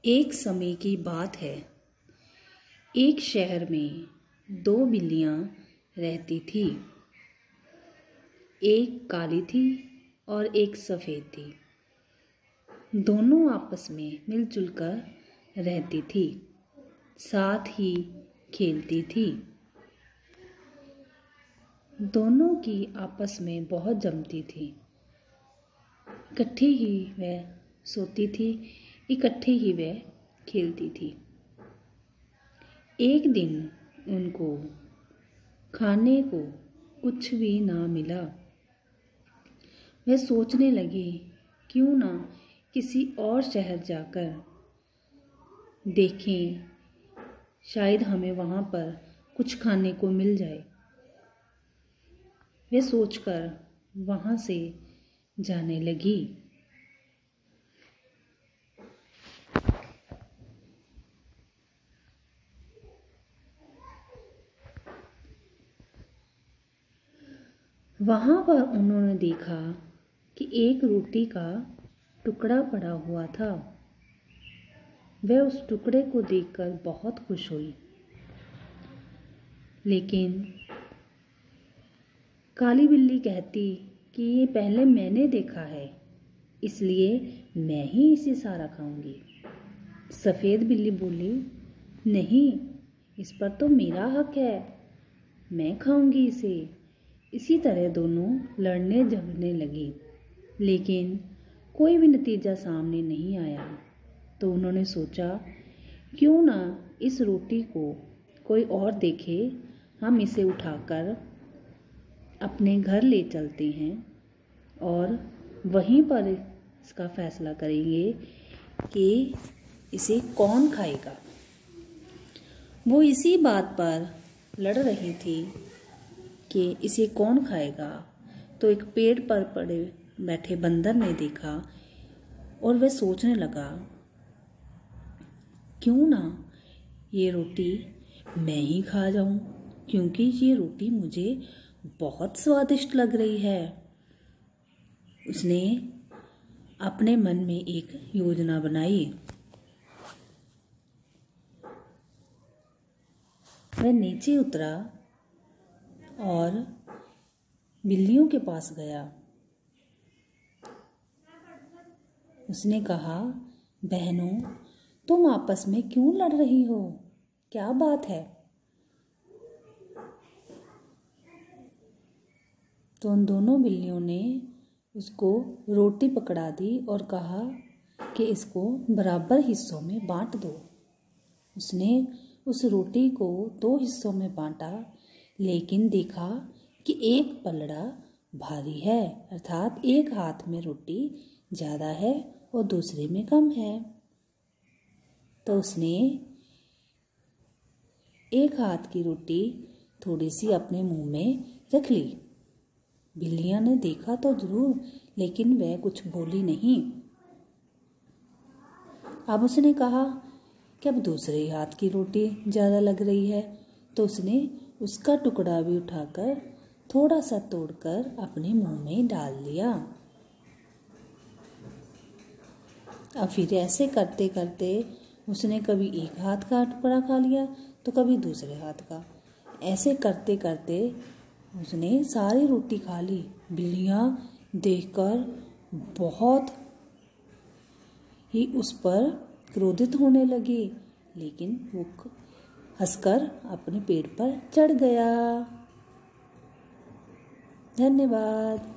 एक समय की बात है। एक शहर में दो बिल्लियाँ रहती थी। एक काली थी और एक सफ़ेद थी। दोनों आपस में मिलजुल कर रहती थी, साथ ही खेलती थी। दोनों की आपस में बहुत जमती थी। इकट्ठी ही वह सोती थी, इकट्ठी ही वह खेलती थी। एक दिन उनको खाने को कुछ भी ना मिला। वह सोचने लगी, क्यों ना किसी और शहर जाकर देखें, शायद हमें वहाँ पर कुछ खाने को मिल जाए। वह सोचकर वहाँ से जाने लगी। वहाँ पर उन्होंने देखा कि एक रोटी का टुकड़ा पड़ा हुआ था। वह उस टुकड़े को देखकर बहुत खुश हुई। लेकिन काली बिल्ली कहती कि ये पहले मैंने देखा है, इसलिए मैं ही इसे सारा खाऊंगी। सफ़ेद बिल्ली बोली, नहीं, इस पर तो मेरा हक है, मैं खाऊंगी इसे। इसी तरह दोनों लड़ने झगड़ने लगी, लेकिन कोई भी नतीजा सामने नहीं आया। तो उन्होंने सोचा, क्यों ना इस रोटी को कोई और देखे, हम इसे उठाकर अपने घर ले चलते हैं और वहीं पर इसका फैसला करेंगे कि इसे कौन खाएगा। वो इसी बात पर लड़ रही थी कि इसे कौन खाएगा, तो एक पेड़ पर पड़े बैठे बंदर ने देखा और वह सोचने लगा, क्यों ना ये रोटी मैं ही खा जाऊं, क्योंकि ये रोटी मुझे बहुत स्वादिष्ट लग रही है। उसने अपने मन में एक योजना बनाई। वह नीचे उतरा और बिल्लियों के पास गया। उसने कहा, बहनों, तुम आपस में क्यों लड़ रही हो? क्या बात है? तो उन दोनों बिल्लियों ने उसको रोटी पकड़ा दी और कहा कि इसको बराबर हिस्सों में बांट दो। उसने उस रोटी को 2 हिस्सों में बांटा, लेकिन देखा कि एक पलड़ा भारी है, अर्थात एक हाथ में रोटी ज़्यादा है और दूसरे में कम है। तो उसने एक हाथ की रोटी थोड़ी सी अपने मुंह में रख ली। बिल्लियां ने देखा तो जरूर, लेकिन वह कुछ बोली नहीं। अब उसने कहा कि अब दूसरे हाथ की रोटी ज़्यादा लग रही है, तो उसने उसका टुकड़ा भी उठाकर थोड़ा सा तोड़कर अपने मुंह में डाल लिया। अब फिर ऐसे करते करते उसने कभी एक हाथ का टुकड़ा खा लिया तो कभी दूसरे हाथ का। ऐसे करते करते उसने सारी रोटी खा ली। बिल्लियाँ देखकर बहुत ही उस पर क्रोधित होने लगी, लेकिन वो हंसकर अपने पेड़ पर चढ़ गया। धन्यवाद।